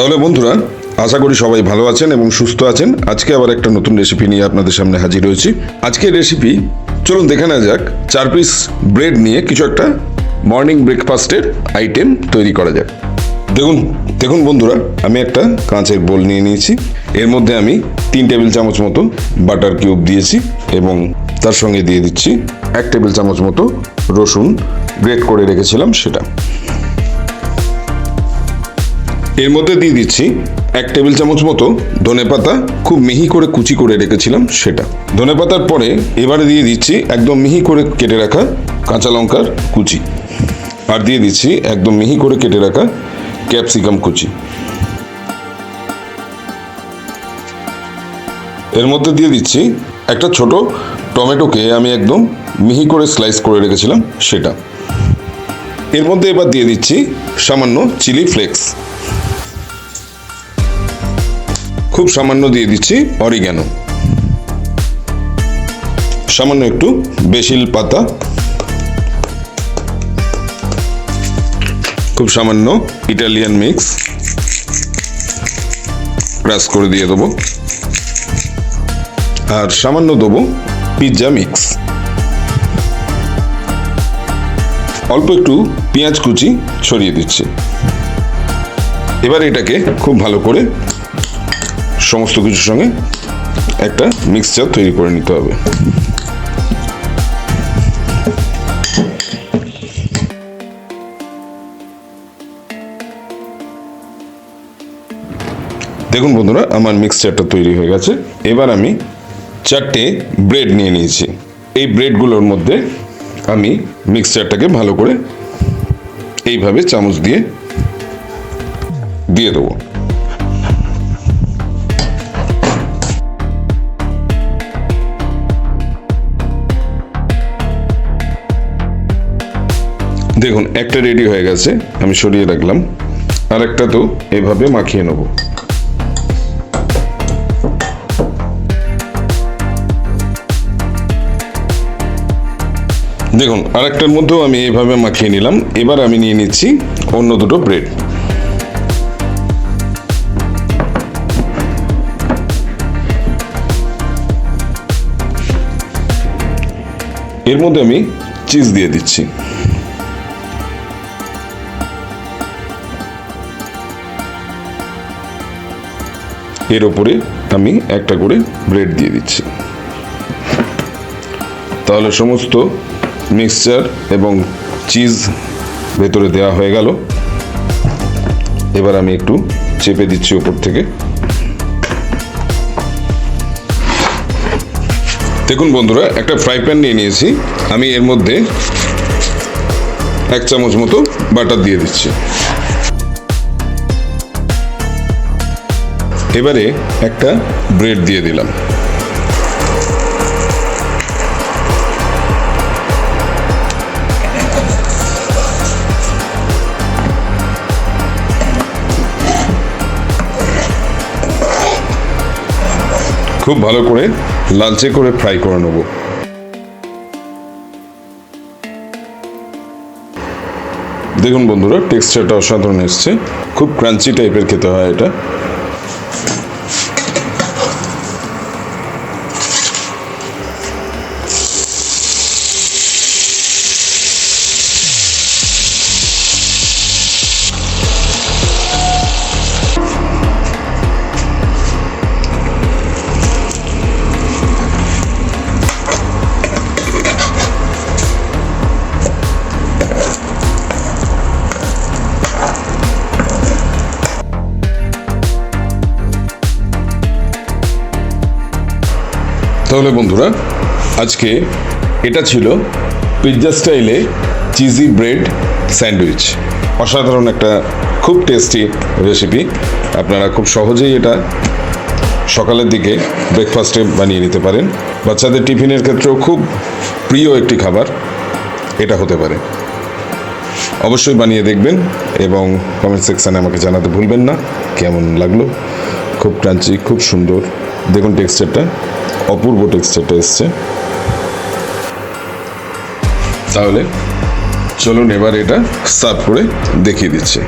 তাহলে বন্ধুরা, আশা করি সবাই ভালো আছেন এবং সুস্থ আছেন। আজকে আবার একটা নতুন রেসিপি নিয়ে আপনাদের সামনে হাজির হয়েছি। আজকের রেসিপি চলুন দেখে নেওয়া যাক। 4 পিস ব্রেড নিয়ে কিছু একটা মর্নিং ব্রেকফাস্টের আইটেম তৈরি করা যাক। দেখুন বন্ধুরা, আমি একটা কাঁচের বোল নিয়ে নিয়েছি। এর মধ্যে আমি 3 টেবিল চামচ মতো বাটার কিউব দিয়েছি এবং তার সঙ্গে দিয়ে দিচ্ছি 1 টেবিল চামচ মতো রসুন গ্রেট করে রেখেছিলাম সেটা। এর মধ্যে দিয়ে দিচ্ছি 1 টেবিল চামচ মতো ধনেপাতা খুব মিহি করে কুচি করে রেখেছিলাম সেটা। ধনেপাতার পরে এবারে দিয়ে দিচ্ছি একদম মিহি করে কেটে রাখা কাঁচা লঙ্কার কুচি, আর দিয়ে দিচ্ছি একদম মিহি করে কেটে রাখা ক্যাপসিকাম কুচি। এর মধ্যে দিয়ে দিচ্ছি একটা ছোট টমেটোকে আমি একদম মিহি করে স্লাইস করে রেখেছিলাম সেটা। এর মধ্যে এবার দিয়ে দিচ্ছি সামান্য চিলি ফ্লেক্স, খুব সামান্য দিয়ে দিচ্ছি অরিগ্যানো, সামান্য একটু বেসিল পাতা, খুব সামান্য ইটালিয়ান মিক্স ক্রাশ করে দিয়ে দেবো, আর সামান্য দেবো পিৎজা মিক্স। অল্প একটু পেঁয়াজ কুচি ছড়িয়ে দিচ্ছি। এবার এটাকে খুব ভালো করে সমস্ত কিছুর সঙ্গে একটা মিক্সচার তৈরি করে নিতে হবে। দেখুন বন্ধুরা, আমার মিক্সচারটা তৈরি হয়ে গেছে। এবার আমি 4টে ব্রেড নিয়ে নিয়েছি। এই ব্রেডগুলোর মধ্যে আমি মিক্সচারটাকে ভালো করে এইভাবে চামচ দিয়ে দেবো। দেখুন, একটা রেডি হয়ে গেছে, আমি সরিয়ে রাখলাম। আর একটা তো এভাবে মাখিয়ে নেব। দেখুন, আরেকটার মধ্যেও আমি এইভাবে মাখিয়ে নিলাম। এবার আমি নিয়ে নিচ্ছি অন্য দুটো ব্রেড। এর মধ্যে আমি চিজ দিয়ে দিচ্ছি। এর উপরে আমি একটা করে ব্রেড দিয়ে দিচ্ছি। তাহলে সমস্ত মিক্সচার এবং চিজ ভেতরে দেওয়া হয়ে গেল। এবার আমি একটু চেপে দিচ্ছি উপর থেকে। দেখুন বন্ধুরা, একটা ফ্রাই প্যান নিয়ে নিয়েছি। আমি এর মধ্যে 1 চামচ মতো বাটার দিয়ে দিচ্ছি। এবারে একটা ব্রেড দিয়ে দিলাম। খুব ভালো করে লালচে করে ফ্রাই করে নেব। দেখুন বন্ধুরা, টেক্সচারটা অসাধারণ এসছে। খুব ক্রাঞ্চি টাইপের খেতে হয় এটা। তাহলে বন্ধুরা, আজকে এটা ছিল পিৎজা স্টাইলে চিজি ব্রেড স্যান্ডউইচ। অসাধারণ একটা খুব টেস্টি রেসিপি। আপনারা খুব সহজেই এটা সকালের দিকে ব্রেকফাস্টে বানিয়ে নিতে পারেন। বাচ্চাদের টিফিনের ক্ষেত্রেও খুব প্রিয় একটি খাবার এটা হতে পারে। অবশ্যই বানিয়ে দেখবেন এবং কমেন্ট সেকশানে আমাকে জানাতে ভুলবেন না কেমন লাগলো। খুব ক্রাঞ্চি, খুব সুন্দর। দেখুন টেক্সচারটা, অপূর্ব টেক্সচারটা এসছে। তাহলে চলুন এবার এটা সার্ভ করে দেখিয়ে দিচ্ছি।